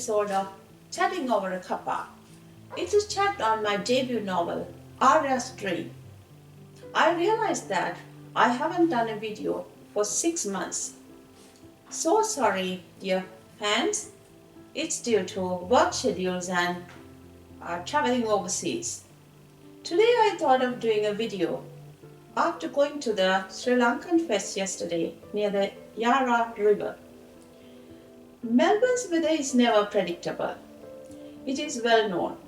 episode of Chatting Over a Cuppa. It's a chat on my debut novel, Arya's Dream. I realized that I haven't done a video for 6 months. So sorry, dear fans. It's due to work schedules and traveling overseas. Today I thought of doing a video after going to the Sri Lankan Fest yesterday near the Arya River. Melbourne's weather is never predictable. It is well known.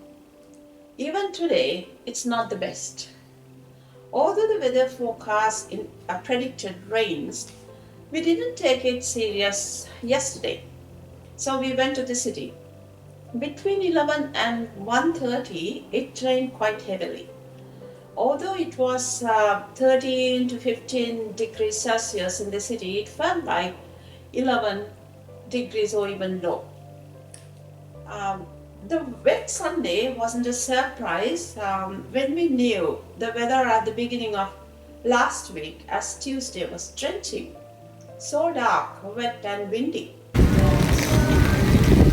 Even today, it's not the best. Although the weather forecast predicted rains, we didn't take it serious yesterday. So we went to the city. Between 11 and 1:30, it rained quite heavily. Although it was 13 to 15 degrees Celsius in the city, it felt like 11 degrees or even low. The wet Sunday wasn't a surprise when we knew the weather at the beginning of last week, as Tuesday was drenching, so dark, wet and windy.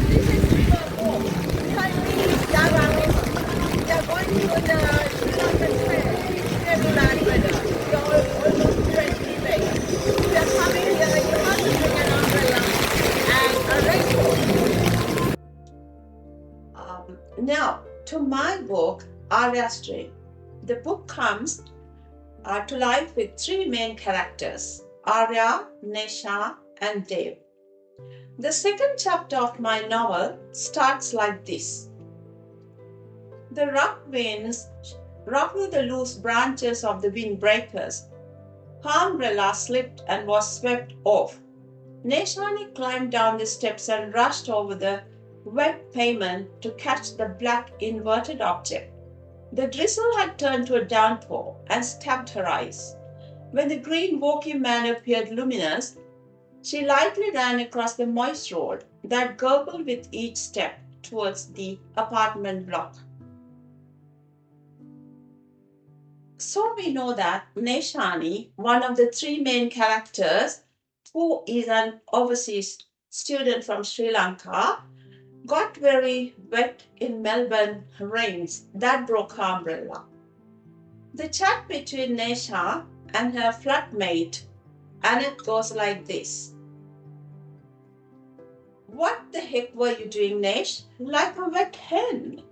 This is River Walk. Behind me is Arya River. We are going to the Sri Lankan Fest. February weather. We are almost 20 days. We are coming here. You have to bring an umbrella and a raincoat. Now, to my book, Arya's Dream. The book comes to life with 3 main characters, Arya, Nesha, and Dev. The second chapter of my novel starts like this. The rough winds ruffled the loose branches of the windbreakers. Her umbrella slipped and was swept off. Neshani climbed down the steps and rushed over the wet pavement to catch the black inverted object. The drizzle had turned to a downpour and stabbed her eyes. When the green walking man appeared luminous, she lightly ran across the moist road that gurgled with each step towards the apartment block. So we know that Neshani, one of the 3 main characters, who is an overseas student from Sri Lanka, got very wet in Melbourne rains that broke her umbrella. The chat between Nesha and her flatmate Annette goes like this. "What the heck were you doing, Nesh? Like a wet hen,"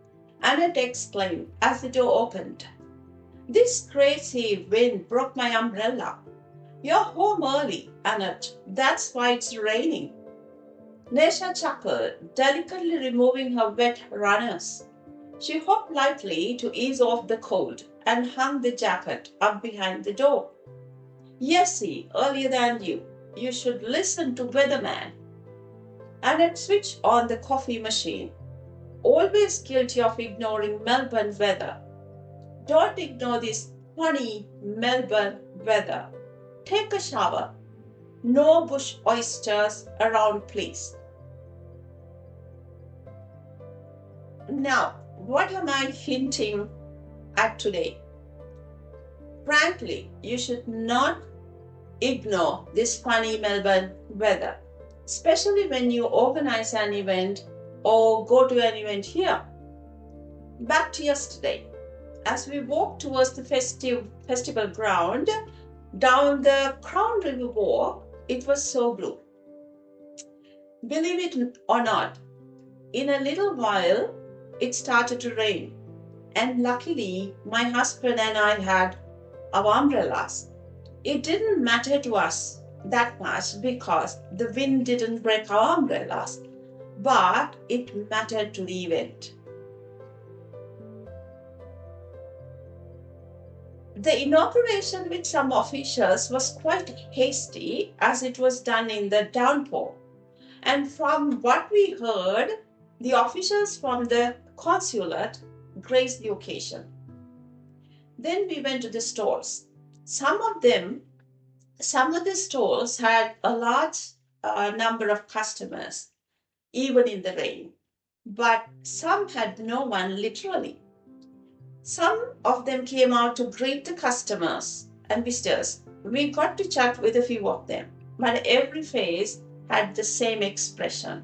Annette exclaimed as the door opened. "This crazy wind broke my umbrella." "You're home early, Annette. That's why it's raining." Nesha chuckled, delicately removing her wet runners. She hopped lightly to ease off the cold and hung the jacket up behind the door. "Yesy, earlier than you. You should listen to Weatherman." Annette switched on the coffee machine. "Always guilty of ignoring Melbourne weather. Don't ignore this funny Melbourne weather. Take a shower. No bush oysters around, please." Now, what am I hinting at today? Frankly, you should not ignore this funny Melbourne weather, especially when you organize an event or go to an event here. Back to yesterday. As we walked towards the festival ground, down the Crown River walk, it was so blue. Believe it or not, in a little while, it started to rain. And luckily, my husband and I had our umbrellas. It didn't matter to us that much because the wind didn't break our umbrellas, but it mattered to the event. The inauguration with some officials was quite hasty as it was done in the downpour. And from what we heard, the officials from the consulate graced the occasion. Then we went to the stalls. Some of the stalls had a large number of customers, even in the rain. But some had no one literally. Some of them came out to greet the customers and visitors. We got to chat with a few of them, but every face had the same expression.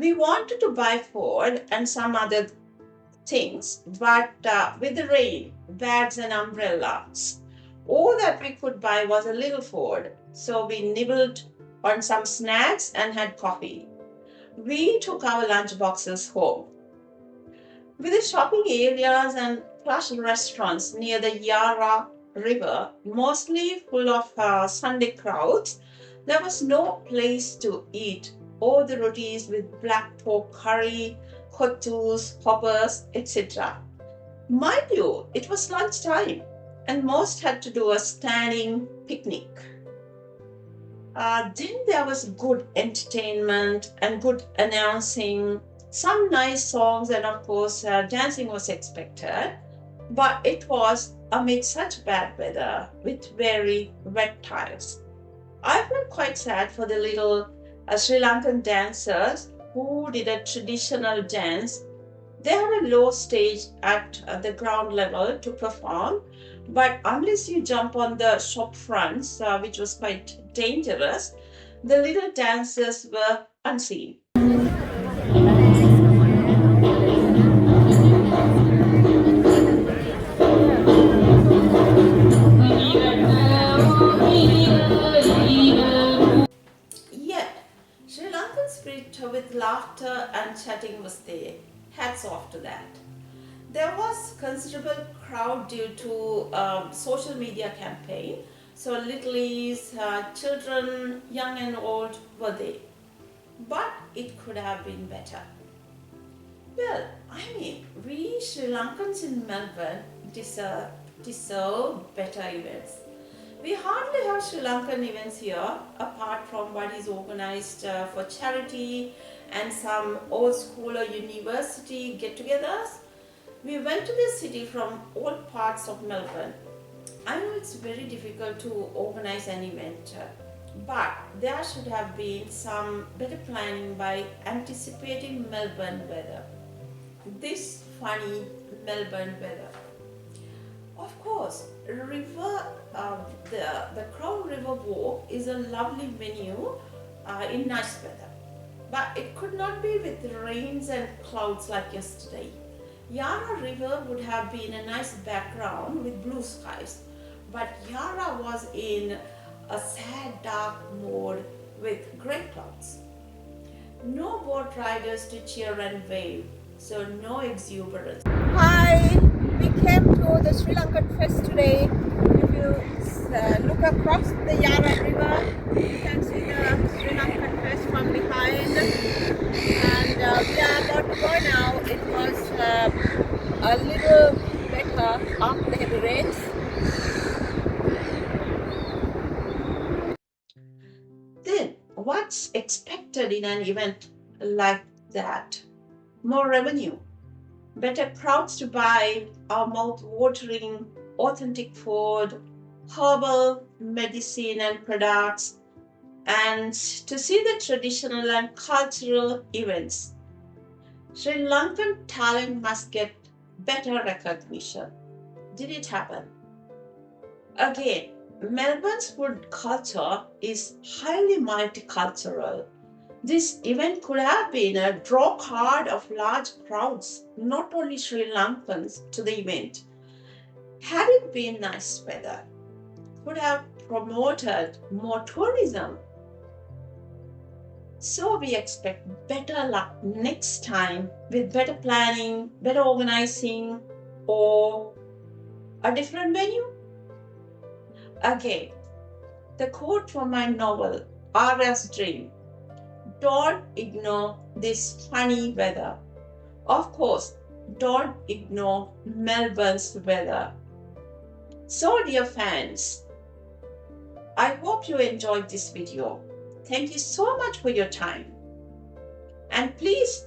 We wanted to buy food and some other things, but with the rain, bags and umbrellas, all that we could buy was a little food. So we nibbled on some snacks and had coffee. We took our lunch boxes home. With the shopping areas and plush restaurants near the Yarra River, mostly full of Sunday crowds, there was no place to eat all the rotis with black pork curry, kottus, hoppers, etc. Mind you, it was lunchtime and most had to do a standing picnic. Then there was good entertainment and good announcing, some nice songs, and of course, dancing was expected. But it was amid such bad weather with very wet tires. I felt quite sad for the little Sri Lankan dancers who did a traditional dance. They had a low stage at the ground level to perform, but unless you jump on the shop fronts, which was quite dangerous, the little dancers were unseen. Yet, Sri Lankan spirit with laughter and chatting was there. Hats off to that. There was considerable crowd due to social media campaign. So littlies, children, young and old were there. But it could have been better. Well, I mean, we Sri Lankans in Melbourne deserve better events. We hardly have Sri Lankan events here apart from what is organized for charity and some old school or university get-togethers. We went to the city from all parts of Melbourne. I know it's very difficult to organize an event, but there should have been some better planning by anticipating Melbourne weather. This funny Melbourne weather. Of course, the Crown River Walk is a lovely venue in nice weather, but it could not be with rains and clouds like yesterday. Yarra River would have been a nice background with blue skies, but Yarra was in a sad dark mode with grey clouds. No boat riders to cheer and wave, so no exuberance. Hi, we came to the Sri Lankan Fest today. If you look across the Yarra River, you can see the Sri Lankan Fest from behind. And we are about to go now. It was a little better after the heavy rains. Then, what's expected in an event like that? More revenue, better crowds to buy our mouth-watering, authentic food, herbal medicine and products, and to see the traditional and cultural events. Sri Lankan talent must get better recognition. Did it happen? Again, Melbourne's food culture is highly multicultural. This event could have been a draw card of large crowds, not only Sri Lankans, to the event. Had it been nice weather, could have promoted more tourism. So we expect better luck next time with better planning, better organizing, or a different venue. Again, the quote from my novel, Arya's Dream. Don't ignore this funny weather. Of course, don't ignore Melbourne's weather. So dear fans, I hope you enjoyed this video. Thank you so much for your time. And please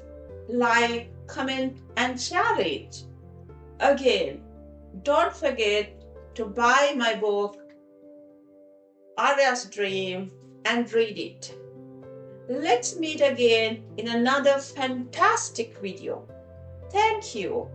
like, comment and share it. Again, don't forget to buy my book, Arya's Dream, and read it. Let's meet again in another fantastic video. Thank you.